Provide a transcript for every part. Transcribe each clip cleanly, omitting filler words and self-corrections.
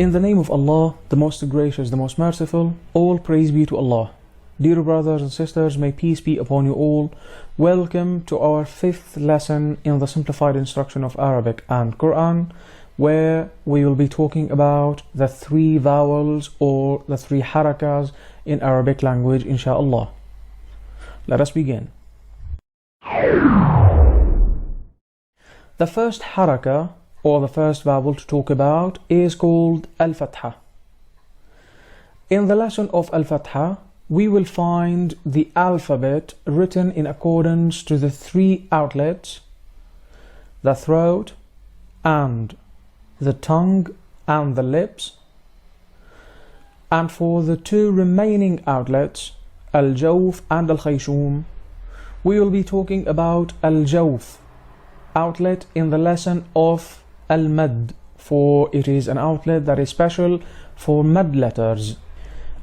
In the name of Allah, the most gracious, the most merciful, all praise be to Allah. Dear brothers and sisters, may peace be upon you all. Welcome to our 5th lesson in the simplified instruction of Arabic and Quran, where we will be talking about the 3 vowels or the 3 harakas in Arabic language, inshallah. Let us begin. The first haraka, or the first vowel to talk about, is called Al-Fathah. In the lesson of Al-Fathah, we will find the alphabet written in accordance to the 3 outlets, the throat and the tongue and the lips, and for the 2 remaining outlets, Al-Jawf and Al-Khaishoom, we will be talking about Al-Jawf outlet in the lesson of Al-Madd, for it is an outlet that is special for Madd letters,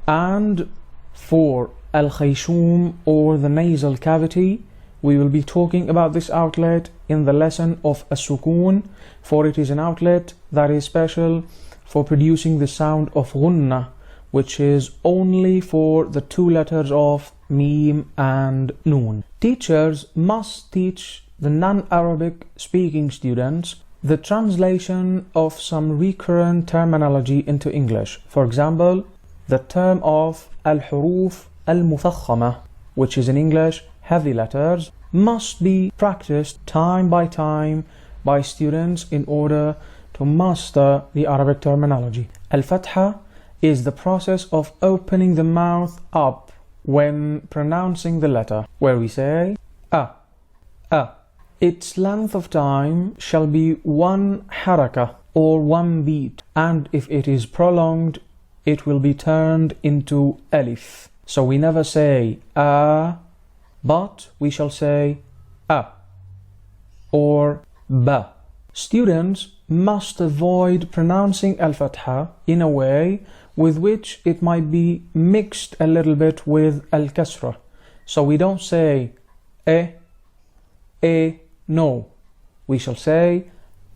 and for Al-Khaishoom, or the nasal cavity, we will be talking about this outlet in the lesson of As-Sukoon, for it is an outlet that is special for producing the sound of Ghunnah, which is only for the 2 letters of Meem and Noon. Teachers must teach the non-Arabic speaking students the translation of some recurrent terminology into English. For example, the term of al-huruf al-mufakhamah, which is in English heavy letters, must be practiced time by time by students in order to master the Arabic terminology. Al-Fathah is the process of opening the mouth up when pronouncing the letter, where we say a. Its length of time shall be 1 haraka or 1 beat, and if it is prolonged, it will be turned into alif. So we never say a, but we shall say a or ba. Students must avoid pronouncing Al-Fathah in a way with which it might be mixed a little bit with Al-Kasrah. So we don't say e, no. We shall say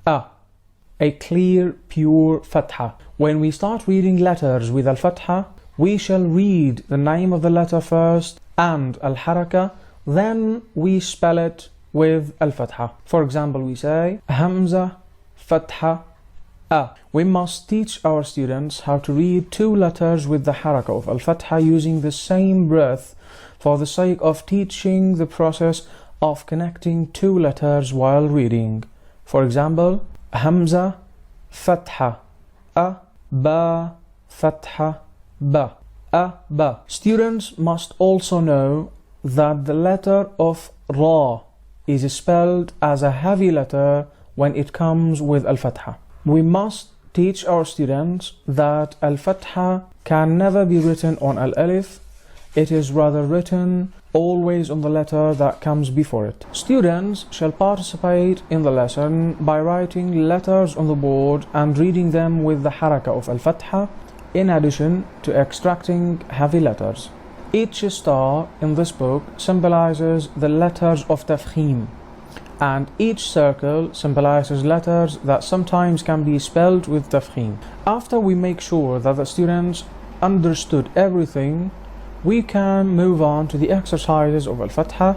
a clear, pure Fathah. When we start reading letters with Al-Fathah, we shall read the name of the letter first and Al-Haraka, then we spell it with Al-Fathah. For example, we say Hamza, Fathah, A. We must teach our students how to read 2 letters with the Haraka of Al-Fathah using the same breath, for the sake of teaching the process of connecting 2 letters while reading. For example, Hamza, Fathah, A, Ba, Fathah, Ba, A, Ba. Students must also know that the letter of Ra is spelled as a heavy letter when it comes with Al-Fathah. We must teach our students that Al-Fathah can never be written on Al-Alif. It is rather written always on the letter that comes before it. Students shall participate in the lesson by writing letters on the board and reading them with the haraka of Al-Fathah, in addition to extracting heavy letters. Each star in this book symbolizes the letters of Tafkhim, and each circle symbolizes letters that sometimes can be spelled with Tafkhim. After we make sure that the students understood everything, we can move on to the exercises of Al-Fathah,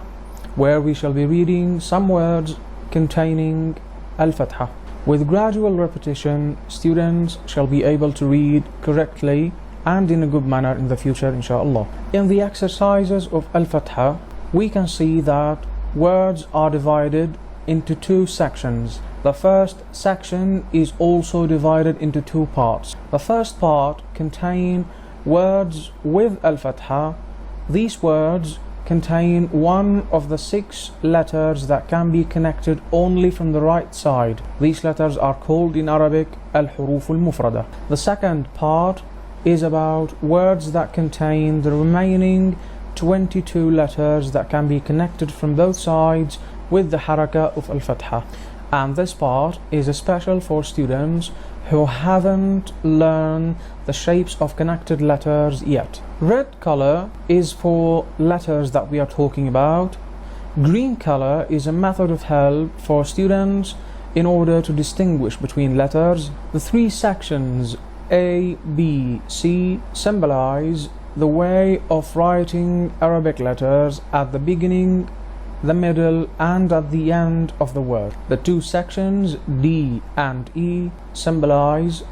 where we shall be reading some words containing Al-Fathah. With gradual repetition, students shall be able to read correctly and in a good manner in the future, inshallah. In the exercises of Al-Fathah, we can see that words are divided into 2 sections. The first section is also divided into 2 parts. The first part contains words with Al-Fathah. These words contain one of the 6 letters that can be connected only from the right side. These letters are called in Arabic Al-Huruf Al-Mufrada. The second part is about words that contain the remaining 22 letters that can be connected from both sides with the haraka of Al-Fathah. And this part is special for students who haven't learned the shapes of connected letters yet. Red color is for letters that we are talking about. Green color is a method of help for students in order to distinguish between letters. The 3 sections A, B, C symbolize the way of writing Arabic letters at the beginning, the middle, and at the end of the word. The two sections D and E symbolize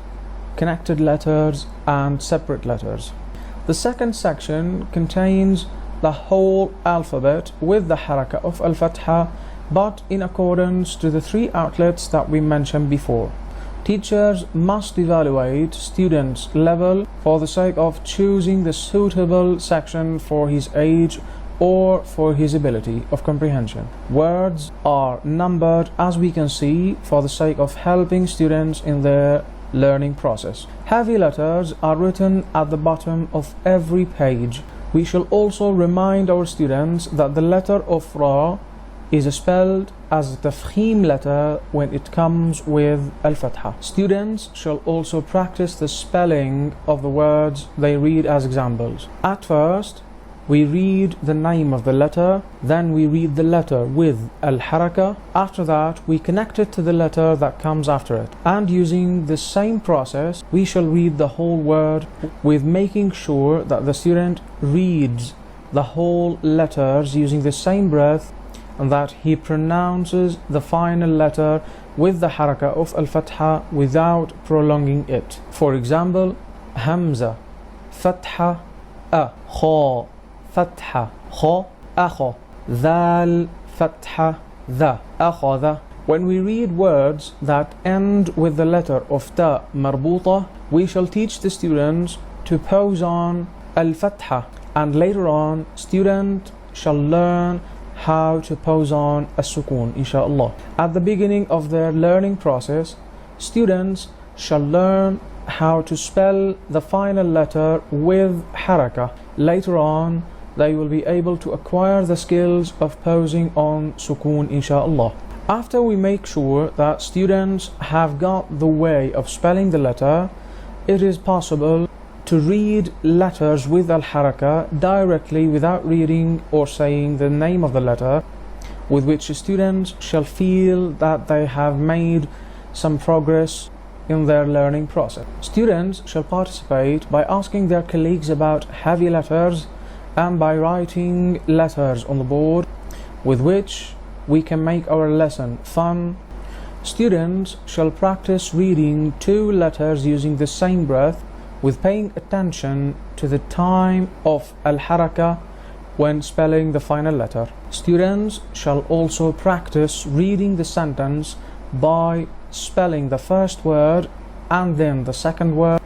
connected letters and separate letters. The second section contains the whole alphabet with the Harakat of Al-Fathah, but in accordance to the three outlets that we mentioned before. Teachers must evaluate students' level for the sake of choosing the suitable section for his age or for his ability of comprehension. Words are numbered, as we can see, for the sake of helping students in their learning process. Heavy letters are written at the bottom of every page. We shall also remind our students that the letter of Ra is spelled as a tafkhim letter when it comes with Al-Fathah. Students shall also practice the spelling of the words they read as examples. At first, we read the name of the letter, then we read the letter with Al-Harakah. After that, we connect it to the letter that comes after it. And using the same process, we shall read the whole word with making sure that the student reads the whole letters using the same breath, and that he pronounces the final letter with the Harakah of Al-Fathah without prolonging it. For example, Hamza, Fatha, A, Kha, Fatha, Kha, Akha, Dhal, Fatha, Dha, Akhadha. When we read words that end with the letter of Ta marbuta, we shall teach the students to pause on Al-Fathah, and later on, student shall learn how to pause on As-Sukun, inshallah. At the beginning of their learning process, students shall learn how to spell the final letter with Harakah. Later on, they will be able to acquire the skills of pausing on Sukun, inshallah. After we make sure that students have got the way of spelling the letter, it is possible to read letters with Al-Harakah directly without reading or saying the name of the letter, with which students shall feel that they have made some progress in their learning process. Students shall participate by asking their colleagues about heavy letters and by writing letters on the board, with which we can make our lesson fun. Students shall practice reading two letters using the same breath, with paying attention to the time of Al-Harakah when spelling the final letter. Students shall also practice reading the sentence by spelling the first word and then the second word.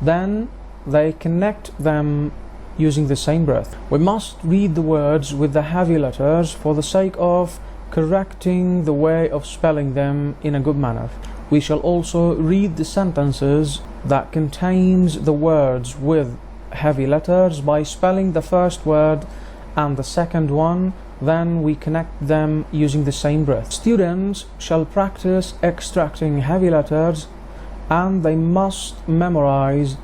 Then they connect them using the same breath. We must read the words with the heavy letters for the sake of correcting the way of spelling them in a good manner. We shall also read the sentences that contains the words with heavy letters by spelling the first word and the second one, then we connect them using the same breath. Students shall practice extracting heavy letters, and they must memorize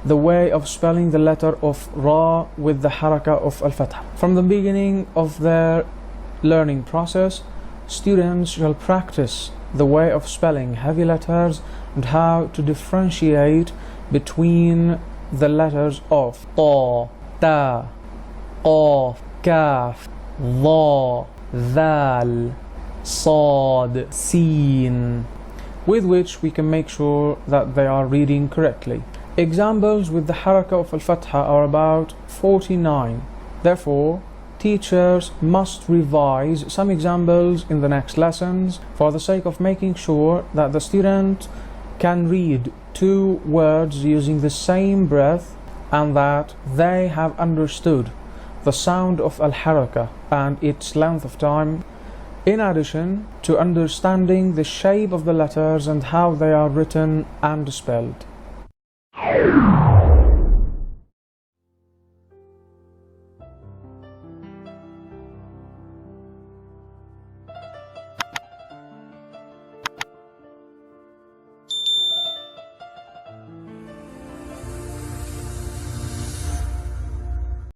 the way of spelling the letter of Ra with the Harakah of Al-Fathah. From the beginning of their learning process, students shall practice the way of spelling heavy letters and how to differentiate between the letters of Ta, Ta, Qaf, Kaf, Dha, Dhal, Sad, Sin, with which we can make sure that they are reading correctly. Examples with the Harakah of Al-Fathah are about 49. Therefore, teachers must revise some examples in the next lessons for the sake of making sure that the student can read two words using the same breath and that they have understood the sound of Al-Harakah and its length of time, in addition to understanding the shape of the letters and how they are written and spelled.